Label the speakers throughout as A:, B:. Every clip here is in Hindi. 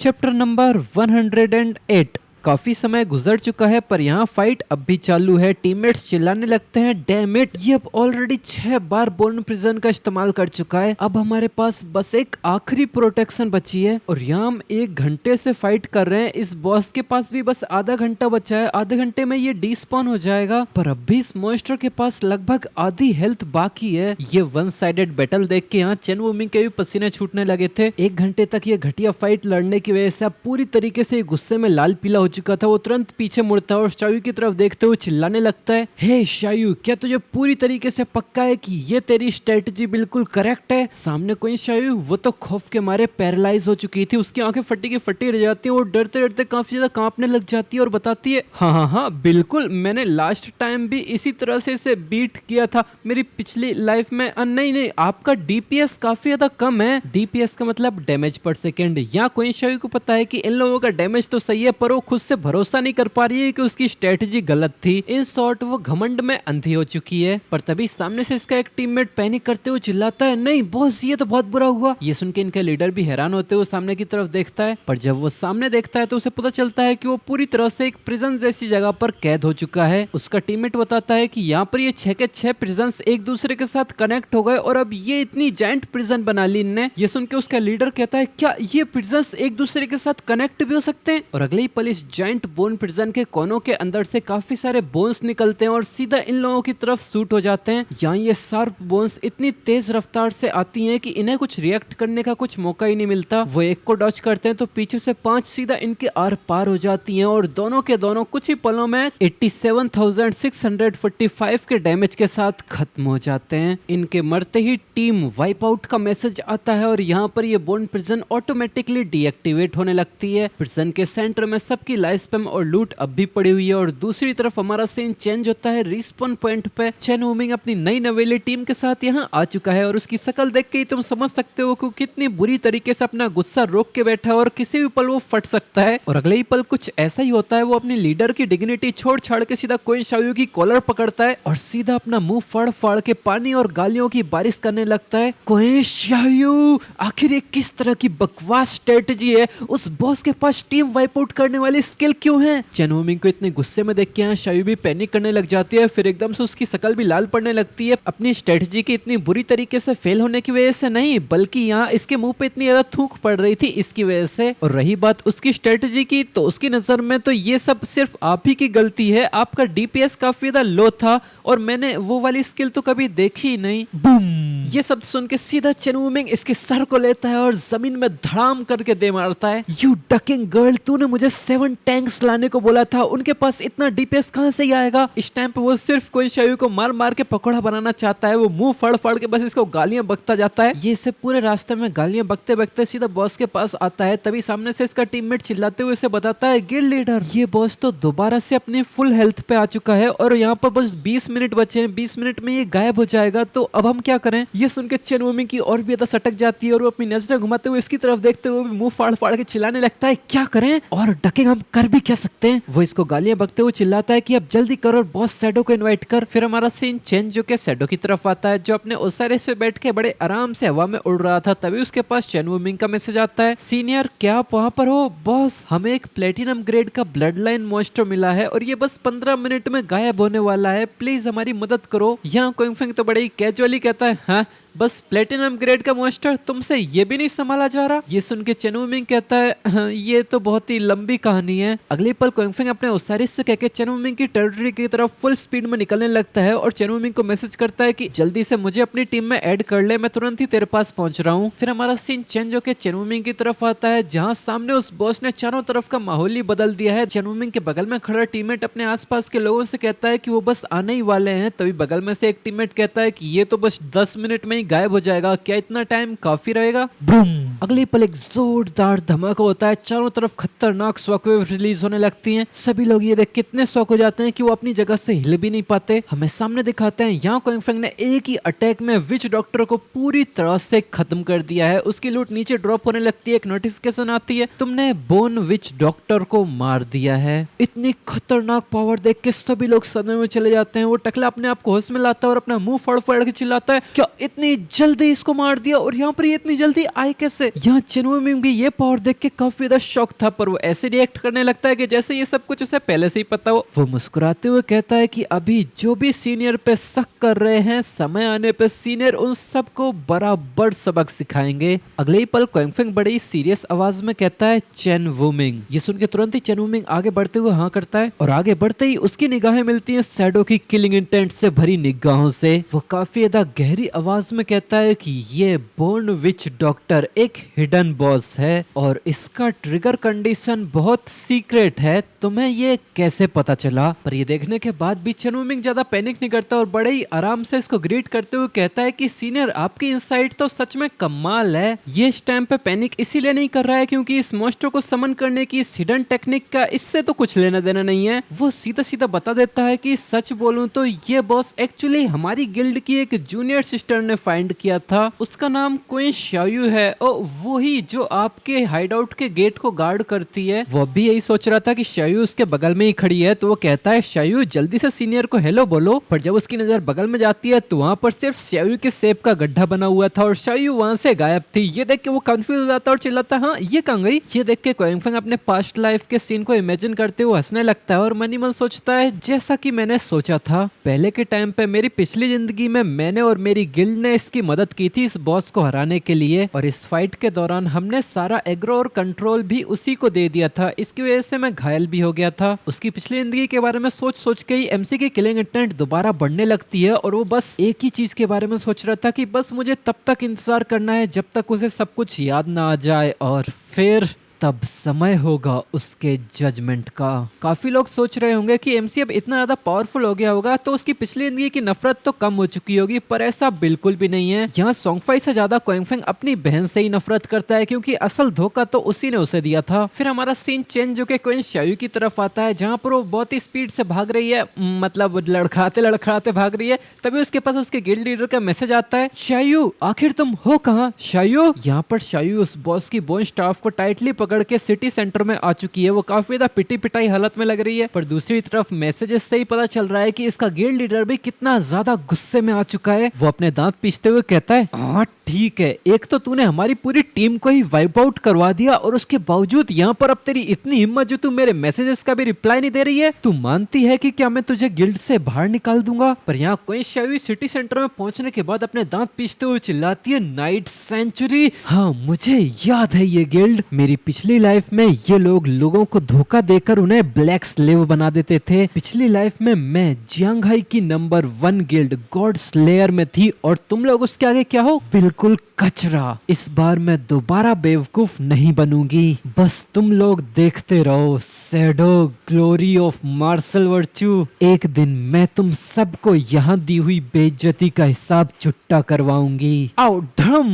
A: Chapter number 108। काफी समय गुजर चुका है पर यहाँ फाइट अब भी चालू है। टीममेट्स चिल्लाने लगते हैं, डैम इट, ये अब ऑलरेडी 6 बार बोर्न प्रिजन का इस्तेमाल कर चुका है। अब हमारे पास बस एक आखिरी प्रोटेक्शन बची है और यहाँ हम 1 घंटे से फाइट कर रहे हैं। इस बॉस के पास भी बस आधा घंटा बचा है, आधे घंटे में ये डिस्पॉन हो जाएगा। पर अब भी इस मॉन्स्टर के पास लगभग आधी हेल्थ बाकी है। ये वन साइडेड बैटल देख के यहाँ चेन वूमिंग के भी पसीने छूटने लगे थे। 1 घंटे तक ये घटिया फाइट लड़ने की वजह से अब पूरी तरीके से गुस्से में लाल पीला हो चुका था। वो तुरंत पीछे मुड़ता है और शायू की तरफ देखते हुए चिल्लाने लगता है, हे शायू, क्या तुझे पूरी तरीके से पक्का है कि ये तेरी स्ट्रेटजी बिल्कुल करेक्ट है? सामने कोई शायू, वो तो खौफ के मारे पैरालाइज हो चुकी थी। उसकी आंखें फटी की फटी रह जाती है और डरते डरते काफी ज्यादा कांपने लग जाती है और बताती है, हाँ बिल्कुल, मैंने लास्ट टाइम भी इसी तरह से इसे बीट किया था मेरी पिछली लाइफ में। नहीं, आपका डीपीएस काफी ज्यादा कम है। डीपीएस का मतलब डैमेज पर सेकेंड। यहाँ कोई शायू को पता है कि इन लोगों का डैमेज तो सही है पर वो खुद से भरोसा नहीं कर पा रही है कि उसकी स्ट्रेटजी गलत थी। इन शॉर्ट वो घमंड में अंधी हो चुकी है। पर तभी सामने से इसका एक टीममेट पैनिक करते हुए चिल्लाता है, नहीं बॉस, ये तो बहुत बुरा हुआ। ये सुन के इनके लीडर भी हैरान होते हुए सामने की तरफ देखता है। पर जब वो सामने देखता है तो उसे पता चलता है कि वो पूरी तरह से एक प्रिजन जैसी जगह पर कैद हो चुका है। उसका टीममेट बताता है कि यहाँ पर ये 6 के 6 प्रिजन्स एक दूसरे के साथ कनेक्ट हो गए और अब ये इतनी जायंट प्रिजन बना ली इनने। ये सुन के उसका लीडर कहता है, क्या ये प्रिजन्स एक दूसरे के साथ कनेक्ट भी हो सकते हैं? और अगले ही पल इस जायंट बोन प्रिजन के कोनों के अंदर से काफी सारे बोन्स निकलते हैं और सीधा इन लोगों की तरफ शूट हो जाते हैं। यहाँ ये शार्प बोन्स इतनी तेज रफ्तार से आती हैं कि इन्हें कुछ रिएक्ट करने का कुछ मौका ही नहीं मिलता। वो एक को डॉच करते हैं तो पीछे से 5 सीधा इनके आर पार हो जाती हैं और दोनों के दोनों कुछ ही पलों में 87,645 के डैमेज के साथ खत्म हो जाते हैं। इनके मरते ही टीम वाइप आउट का मैसेज आता है और यहाँ पर ये बोन प्रिजन ऑटोमेटिकली डीएक्टिवेट होने लगती है। प्रिजन के सेंटर में सबकी लाइफ स्पैम और लूट अब भी पड़ी हुई है और दूसरी तरफ हमारा सीन चेंज होता है रिस्पॉन पॉइंट पे। चेन वूमिंग अपनी नई नवेली टीम के साथ यहाँ आ चुका है और उसकी शक्ल देख के ही तुम समझ सकते हो कि कितनी बुरी तरीके से अपना गुस्सा रोक के बैठा है और किसी भी पल वो फट सकता है। और अगले ही पल कुछ ऐसा ही होता है, वो अपनी लीडर की डिग्निटी छोड़ छाड़ के सीधा कोई शायू की कॉलर पकड़ता है और सीधा अपना मुंह फाड़ फाड़ के पानी और गालियों की बारिश करने लगता है। कोई शायू, आखिर ये किस तरह की बकवास स्ट्रेटजी है? उस बॉस के पास टीम वाइप आउट करने वाली स्किल क्यों है? चेन वूमिंग को इतने गुस्से में देख के यहाँ शायू भी पैनिक करने लग जाती है। फिर एकदम से उसकी शक्ल भी लाल पड़ने लगती है। अपनी स्ट्रेटजी की इतनी बुरी तरीके से फेल होने की वजह से नहीं, बल्कि यहाँ इसके मुंह पे इतनी ज्यादा थूक पड़ रही थी इसकी वजह से। और रही बात उसकी स्ट्रेटजी की, तो उसकी नजर में तो ये सब सिर्फ आप ही की गलती है। आपका डीपीएस काफी ज्यादा लो था और मैंने वो वाली स्किल तो कभी देखी ही नहीं। बूम! ये शब्द सुन के सीधा चेन वूमिंग इसके सर को लेता है और जमीन में धड़ाम करके दे मारता है। यू डकिंग गर्ल, तूने मुझे 7 टैंक्स लाने को बोला था, उनके पास इतना डीपीएस कहां से ही आएगा? इस टाइम पे वो सिर्फ कोई शायू को मार मार के पकौड़ा बनाना चाहता है। वो मुंह फाड़ फाड़ के बस इसको गालियां बकता जाता है। ये इसे पूरे रास्ते में गालियां बकते बकते सीधा बॉस के पास आता है। तभी सामने से इसका टीममेट चिल्लाते हुए इसे बताता है, गिल्ड लीडर, ये बॉस तो दोबारा से अपनी फुल हेल्थ पे आ चुका है और यहाँ पर बस 20 मिनट बचे हैं। 20 मिनट में ये गायब हो जाएगा, तो अब हम क्या करें? ये सुन के चेन वूमिंग की और भी ज्यादा सटक जाती है और वो अपनी नजरें घुमाते हुए इसकी तरफ देखते हुए मुंह फाड़ फाड़ के चिल्लाने लगता है, क्या करें? और डकिंग हम कर भी क्या सकते हैं? वो इसको गालियां बकते हुए चिल्लाता है कि अब जल्दी कर और बॉस शैडो को इनवाइट कर। फिर हमारा सीन चेंज होकर शैडो की तरफ आता है, जो अपने ओसारिस पे बैठ के बड़े आराम से हवा में उड़ रहा था। तभी उसके पास चेन वूमिंग का मैसेज आता है, सीनियर, क्या आप वहां पर हो? बॉस, हमें एक प्लेटिनम ग्रेड का ब्लड लाइन मॉन्स्टर मिला है और ये बस 15 मिनट में गायब होने वाला है, प्लीज हमारी मदद करो। यहाँ कोइंगफेंग तो बड़े ही कैजुअली कहता है, हाँ बस प्लेटिनम ग्रेड का मॉन्स्टर, तुमसे ये भी नहीं संभाला जा रहा? ये सुन के चेन वूमिंग कहता है, हाँ, ये तो बहुत ही लंबी कहानी है। अगले पल कोइंगफेंग अपने ओसारिस से कहकर चेन वूमिंग की टेरिटरी की तरफ फुल स्पीड में निकलने लगता है और चेन वूमिंग को मैसेज करता है कि जल्दी से मुझे अपनी टीम में ऐड कर ले, मैं तुरंत ही तेरे पास पहुंच रहा हूँ। फिर हमारा सीन चेंज होकर चेन वूमिंग की तरफ आता है, जहाँ सामने उस बॉस ने चारों तरफ का माहौल ही बदल दिया है। चेन वूमिंग के बगल में खड़ा टीममेट अपने आसपास के लोगों से कहता है कि वो बस आने ही वाले हैं। तभी बगल में से एक टीममेट कहता है कि ये तो बस 10 मिनट में ही गायब हो जाएगा, क्या इतना टाइम काफी रहेगा? बूम! अगले पल एक जोरदार धमाका होता है। चारों तरफ खतरनाक शॉकवेव रिलीज होने लगती हैं। सभी लोग ये देख कितने शॉक हो जाते हैं कि वो अपनी जगह से हिल भी नहीं पाते। हमें सामने दिखाते हैं, यहाँ कोइंगफेंग ने एक ही अटैक में विच डॉक्टर को पूरी तरह से खत्म कर दिया है। उसकी लूट नीचे ड्रॉप होने लगती है। एक नोटिफिकेशन आती है, तुमने बोन विच डॉक्टर को मार दिया है। इतनी खतरनाक पावर देख के सभी लोग सदमे में चले जाते हैं। वो टकला अपने आप को होश में लाता है और अपना मुंह फाड़ फाड़ के चिल्लाता है, क्या इतनी इतनी जल्दी इसको मार दिया और यहाँ पर ये इतनी जल्दी आए कैसे। यहाँ चेन वूमिंग भी ये पावर देख के काफी ज्यादा शॉक था, पर वो ऐसे रिएक्ट करने लगता है कि जैसे ये सब कुछ उसे पहले से ही पता हो। वो मुस्कुराते हुए कहता है कि अभी जो भी सीनियर पे शक कर रहे हैं, समय आने पे सीनियर उन सबको बराबर सबक सिखाएंगे। अगले ही पल क्वांगफेंग बड़ी सीरियस आवाज में कहता है चेन वूमिंग। ये सुन के तुरंत ही चेन वूमिंग आगे बढ़ते हुए हाँ करता है और आगे बढ़ते ही उसकी निगाहें मिलती हैं शैडो की किलिंग इंटेंट से भरी निगाहों से। वो काफी ज्यादा गहरी आवाज में कहता है कि ये बोर्न विच डॉक्टर एक हिडन बॉस है और इसका ट्रिगर कंडीशन बहुत सीक्रेट है, तुम्हें ये कैसे पता चला। पर ये देखने के बाद भी चेन वूमिंग ज्यादा पैनिक नहीं करता और बड़े ही आराम से इसको ग्रीट करते हुए कहता है कि सीनियर आपकी इंसाइट तो सच में कमाल है। ये इस टाइम पे पैनिक इसीलिए नहीं कर रहा है क्योंकि इस मॉन्स्टर को समन करने की इस हिडन टेक्निक का इससे तो कुछ लेना देना नहीं है। वो सीधा सीधा बता देता है कि सच बोलूं तो ये बॉस एक्चुअली हमारी गिल्ड की एक जूनियर सिस्टर ने फाइंड किया था, उसका नाम क्वीन शायू है और वो ही जो आपके हाइडआउट के गेट को गार्ड करती है। वो भी यही सोच रहा था कि शायू उसके बगल में ही खड़ी है, तो वो कहता है शायू जल्दी से सीनियर को हेलो बोलो। पर जब उसकी नजर बगल में जाती है तो वहाँ पर सिर्फ शायू के शेप का गड्ढा बना हुआ था और शायू वहाँ से गायब थी। ये देख के वो कंफ्यूज हो जाता है और चिल्लाता हाँ ये कहाँ गई। ये देख के क्वांगफेंग अपने पास्ट लाइफ के सीन को इमेजिन करते हुए हंसने लगता है और मनी मन सोचता है जैसा कि मैंने सोचा था, पहले के टाइम पे मेरी पिछली जिंदगी में मैंने और मेरी गिल्ड ने इसकी मदद की थी इस बॉस को हराने के लिए और इस फाइट के दौरान हमने सारा एग्रो और कंट्रोल भी उसी को दे दिया था, इसकी वजह से मैं घायल भी हो गया था। उसकी पिछली जिंदगी के बारे में सोच सोच के ही एमसी की किलिंग इंटेंट दोबारा बढ़ने लगती है और वो बस एक ही चीज के बारे में सोच रहा था कि बस मुझे तब तक इंतजार करना है जब तक उसे सब कुछ याद ना आ जाए और फिर तब समय होगा उसके जजमेंट का। काफी लोग सोच रहे होंगे कि एमसी अब इतना ज्यादा पावरफुल हो गया होगा तो उसकी पिछली जिंदगी की नफरत तो कम हो चुकी होगी, पर ऐसा बिल्कुल भी नहीं है। यहाँ सोंगफाई से ज्यादा क्वांगफेंग अपनी बहन से ही नफरत करता है क्योंकि असल धोखा तो उसी ने उसे दिया था। फिर हमारा सीन चेंज जो कि क्वीन शायू की तरफ आता है जहाँ पर वो बहुत ही स्पीड से भाग रही है, मतलब लड़खड़ाते लड़खड़ाते भाग रही है। तभी उसके पास उसके गिल्ड लीडर का मैसेज आता है शायू आखिर तुम हो कहाँ। शायू यहाँ पर शायू उस बॉस की बोन स्टाफ को टाइटली पकड़ के सिटी सेंटर में आ चुकी है। वो काफी ज्यादा पिटी पिटाई हालत में लग रही है, पर दूसरी तरफ मैसेजेस से ही पता चल रहा है कि इसका गिल्ड लीडर भी कितना ज्यादा गुस्से में आ चुका है। वो अपने दांत पीसते हुए कहता है हाँ ठीक है, एक तो तूने हमारी पूरी टीम को ही वाइप आउट करवा दिया और उसके बावजूद यहाँ पर अब तेरी इतनी हिम्मत जो तू मेरे मैसेजेस का भी रिप्लाई नहीं दे रही है। तू मानती है कि क्या मैं तुझे गिल्ड से बाहर निकाल दूंगा। पर यहाँ क्वीन शायू सिटी सेंटर में पहुंचने के बाद अपने दांत पीसते हुए चिल्लाती है नाइट सेंचुरी। हाँ मुझे याद है ये गिल्ड, मेरी पिछली लाइफ में ये लोग लोगों को धोखा देकर उन्हें ब्लैक स्लेव बना देते थे। पिछली लाइफ में मैं जियांगहाई की नंबर 1 गिल्ड गॉड स्लेयर में थी और तुम लोग उसके आगे क्या हो, बिल्कुल कचरा। इस बार मैं दोबारा बेवकूफ नहीं बनूंगी, बस तुम लोग देखते रहो। Shadow Glory of Martial Virtue, एक दिन मैं तुम सबको यहाँ दी हुई बेइज्जती का हिसाब चुट्टा करवाऊंगी। आओ धम।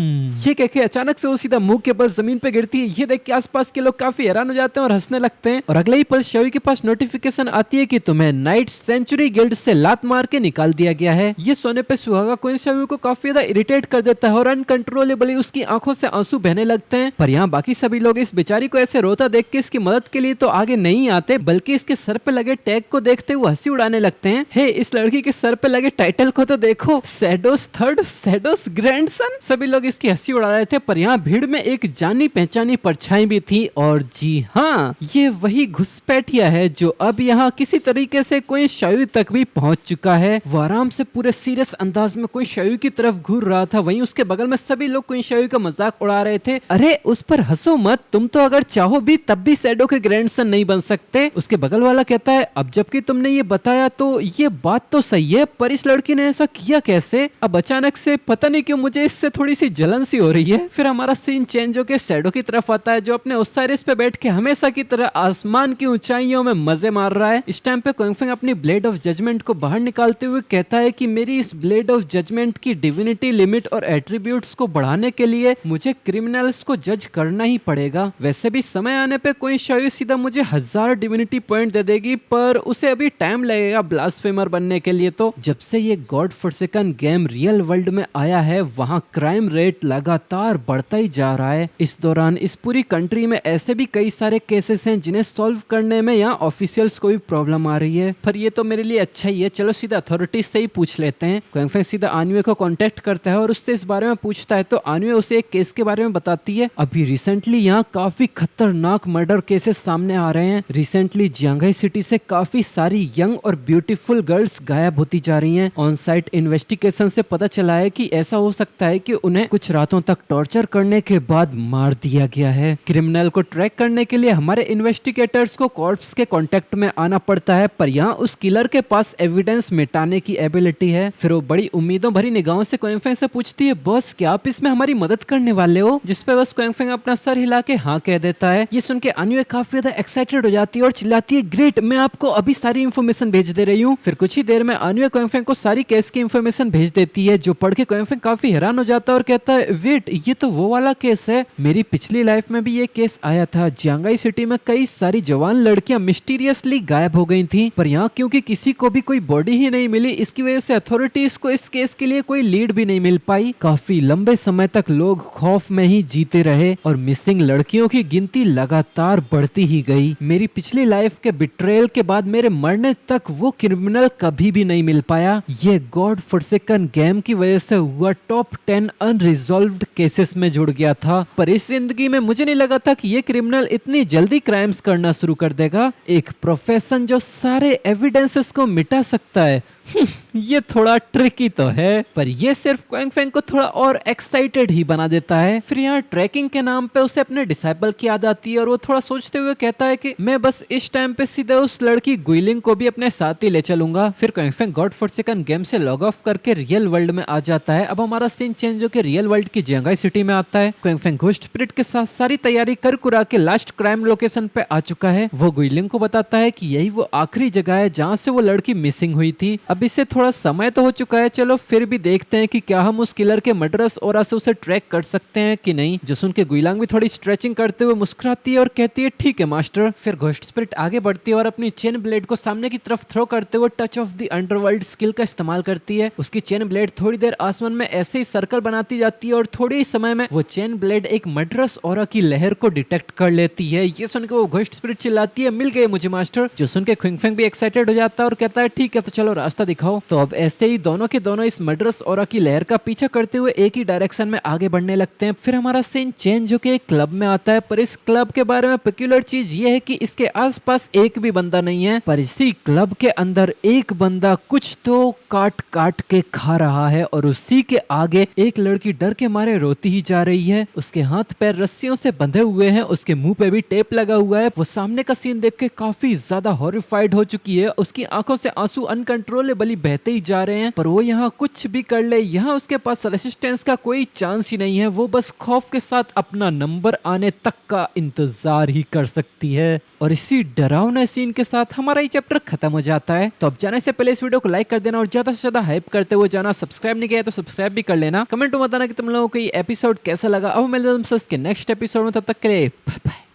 A: ये कह के अचानक से वो सीधा मुंह के बल जमीन पे गिरती है। ये देख के आसपास के लोग काफी हैरान हो जाते हैं और हंसने लगते हैं और अगले ही पल शायू के पास नोटिफिकेशन आती है कि तुम्हें नाइट सेंचुरी गिल्ड से लात मार के निकाल दिया गया है। ये सोने पे सुहागा क्वीन शायू को काफी ज्यादा इरिटेट कर देता है और अनकंट्रोलेबली उसकी आंखों से आंसू बहने लगते हैं। पर यहाँ बाकी सभी लोग इस बेचारी को ऐसे रोता देख के इसकी मदद के लिए तो आगे नहीं आते, बल्कि इसके सर पे लगे टैग को देखते हुए हंसी उड़ाने लगते हैं। हे इस लड़की के सर पे लगे टाइटल को तो देखो, शैडोस थर्ड, शैडोस ग्रैंडसन। सभी लोग इसकी हंसी उड़ा रहे थे, पर यहाँ भीड़ में एक जानी पहचानी परछाई भी थी और जी हाँ ये वही घुसपैठिया है जो अब यहाँ किसी तरीके से कोई शायू तक भी पहुंच चुका है। वो आराम से पूरे सीरियस अंदाज में कोई शायू की तरफ घूर रहा था, वहीं उसके बगल में सभी लोग कोई शायू का मजाक उड़ा रहे थे। अरे उस पर हंसो मत, तुम तो अगर चाहो भी तब भी शैडो के ग्रैंडसन नहीं बन सकते। उसके बगल वाला कहता है अब जबकि तुमने ये बताया तो ये बात तो सही है, पर इस लड़की ने ऐसा किया कैसे। अब अचानक से पता नहीं क्यों मुझे इससे थोड़ी सी जलन सी हो रही है। फिर हमारा सीन चेंज होकर शैडो की तरफ आता है जो अपने ओसाइरिस पे बैठ के हमेशा की तरह आसमान की ऊंचाइयों में मजे मार रहा है। इस टाइम पे क्वांगफेंग अपनी ब्लेड ऑफ जजमेंट को बाहर निकालते हुए कहता है कि मेरी इस ब्लेड ऑफ जजमेंट की डिविनिटी लिमिट और एट्रीब्यूट्स को बढ़ाने के लिए मुझे क्रिमिनल्स को जज करना ही पड़ेगा। वैसे भी समय आने पे कोई शायद सीधा मुझे 1000 डिविनिटी पॉइंट दे देगी, पर उसे अभी टाइम लगेगा ब्लास्फेमर बनने के लिए। तो जब से ये God Forsaken game real world में आया है वहाँ क्राइम रेट लगातार बढ़ता ही जा रहा है। इस दौरान इस पूरी कंट्री कंट्री में ऐसे भी कई सारे केसेस हैं जिन्हें सॉल्व करने में यहाँ ऑफिशियल्स को भी प्रॉब्लम आ रही है। पर ये तो मेरे लिए अच्छा ही है, चलो सीधा अथॉरिटीज से ही पूछ लेते हैं। क्वांग फैंग सीधा आन्वे को कांटेक्ट करता है और उससे इस बारे में पूछता है तो आन्वे उसे एक केस के बारे में बताती है। अभी रिसेंटली यहाँ काफी खतरनाक मर्डर केसेस सामने आ रहे हैं। रिसेंटली जियांगाई सिटी से काफी सारी यंग और ब्यूटीफुल गर्ल्स गायब होती जा रही हैं। ऑन साइट इन्वेस्टिगेशन से पता चला है कि ऐसा हो सकता है कि उन्हें कुछ रातों तक टॉर्चर करने के बाद मार दिया गया है। क्रिमिनल को ट्रैक करने के लिए हमारे इन्वेस्टिगेटर्स को कॉर्प्स के कांटेक्ट में आना पड़ता है, पर यहाँ उस किलर के पास एविडेंस मिटाने की एबिलिटी है। फिर वो बड़ी उम्मीदों भरी निगाहों से क्वांग फैंग से पूछती है, बॉस क्या आप इसमें हमारी मदद करने वाले हो? जिस पे बस क्वांग फैंग अपना सर हिला के हाँ कह देता है। ये सुन के अन्वे काफी ज्यादा एक्साइटेड हो जाती है और चिल्लाती है, ग्रेट, मैं आपको अभी सारी इन्फॉर्मेशन भेज दे रही हूँ। फिर कुछ ही देर में अन्वे क्वांग फैंग को सारी केस की इन्फॉर्मेशन भेज देती है, जो पढ़ के क्वांग फैंग काफी हैरान हो जाता है और कहता है, वेट, ये तो वो वाला केस है, मेरी पिछली लाइफ में भी ये केस आया था। जियांगाई सिटी में कई सारी जवान लड़कियां मिस्टीरियसली गायब हो गई थी, पर यहाँ क्योंकि किसी को भी कोई बॉडी ही नहीं मिली, इसकी वजह से अथॉरिटीज को इस केस के लिए कोई लीड भी नहीं मिल पाई। काफी लंबे समय तक लोग खौफ में ही जीते रहे और मिसिंग लड़कियों की गिनती लगातार बढ़ती ही गई। मेरी पिछली लाइफ के बिट्रेयल के बाद मेरे मरने तक वो क्रिमिनल कभी भी नहीं मिल पाया। ये गॉड फॉरसेकन गेम की वजह से हुआ टॉप 10 अनरिजॉल्व्ड केसेस में जुड़ गया था। पर इस जिंदगी में मुझे नहीं लगा था कि ये क्रिमिनल इतनी जल्दी क्राइम्स करना शुरू कर देगा। एक प्रोफेशन जो सारे एविडेंसेस को मिटा सकता है, ये थोड़ा ट्रिकी तो है, पर ये सिर्फ क्वांग फैंग को थोड़ा और एक्साइटेड ही बना देता है। फिर यहाँ ट्रैकिंग के नाम पे उसे अपने डिसाइपल की याद आती है और वो थोड़ा सोचते हुए कहता है कि मैं बस इस टाइम पे सीधे उस लड़की गुइलिंग को भी अपने साथ ही ले चलूंगा। फिर Kuang Fang God Forsaken game से लॉग ऑफ करके रियल वर्ल्ड में आ जाता है। अब हमारा सीन चेंज होकर रियल वर्ल्ड की जियांगाई सिटी में आता है। क्वांग फैंग घोस्ट स्पिरिट के साथ सारी तैयारी कर कुरा के लास्ट क्राइम लोकेशन पे आ चुका है। वो गुइलिंग को बताता है कि यही वो आखिरी जगह है जहाँ से वो लड़की मिसिंग हुई थी। अब इससे थोड़ा समय तो हो चुका है, चलो फिर भी देखते हैं कि क्या हम उस किलर के मर्डरस और से उसे ट्रैक कर सकते हैं कि नहीं। जो सुन के गुइलांग भी थोड़ी स्ट्रेचिंग करते हुए मुस्कुराती है और कहती है, ठीक है मास्टर। फिर घोस्ट स्पिरिट आगे बढ़ती है और अपनी चेन ब्लेड को सामने की तरफ थ्रो करते हुए touch of the underworld skill का इस्तेमाल करती है। उसकी चेन ब्लेड थोड़ी देर आसमान में ऐसे ही सर्कल बनाती जाती है और थोड़े ही समय में वो चेन ब्लेड एक मर्डरस ऑरा की लहर को डिटेक्ट कर लेती है। ये सुन के वो घोस्ट स्पिरिट चिल्लाती है, मिल गए मुझे मास्टर। जो सुन के क्वांग फैंग भी एक्साइटेड हो जाता है और कहता है, ठीक है तो चलो रास्ता दिखाओ। तो अब ऐसे ही दोनों के दोनों इस मर्डरस ऑरा की लहर का पीछा करते हुए एक ही डायरेक्शन में आगे बढ़ने लगते हैं। फिर हमारा सीन चेंज होकर एक क्लब में आता है, पर इस क्लब के बारे में पेक्यूलर चीज ये है कि इसके आसपास एक भी बंदा नहीं है, पर इसी क्लब के अंदर एक बंदा कुछ तो काट काट के खा रहा है और उसी के आगे एक लड़की डर के मारे रोती ही जा रही है। उसके हाथ पैर रस्सियों से बंधे हुए हैं, उसके मुंह पे भी टेप लगा हुआ है। वो सामने का सीन देख के काफी ज्यादा हॉरिफाइड हो चुकी है। उसकी आंखों से आंसू अनकंट्रोलेबली बहते ही जा रहे हैं, पर वो यहाँ कुछ भी कर ले, यहाँ उसके पास रेसिस्टेंस का कोई चांस ही नहीं है। वो बस खौफ के साथ अपना नंबर आने तक का इंतजार ही कर सकती है। और इसी डरावने सीन के साथ हमारा ये चैप्टर खत्म हो जाता है। तो अब जाने से पहले इस वीडियो को लाइक कर देना और ज्यादा से ज्यादा हाइप करते हुए जाना। सब्सक्राइब नहीं किया तो सब्सक्राइब भी कर लेना। कमेंट में बताना कि तुम लोगों को ये एपिसोड कैसा लगा। अब मिलते हैं तुमसे इसके नेक्स्ट एपिसोड में, तब तक के लिए बाय बाय।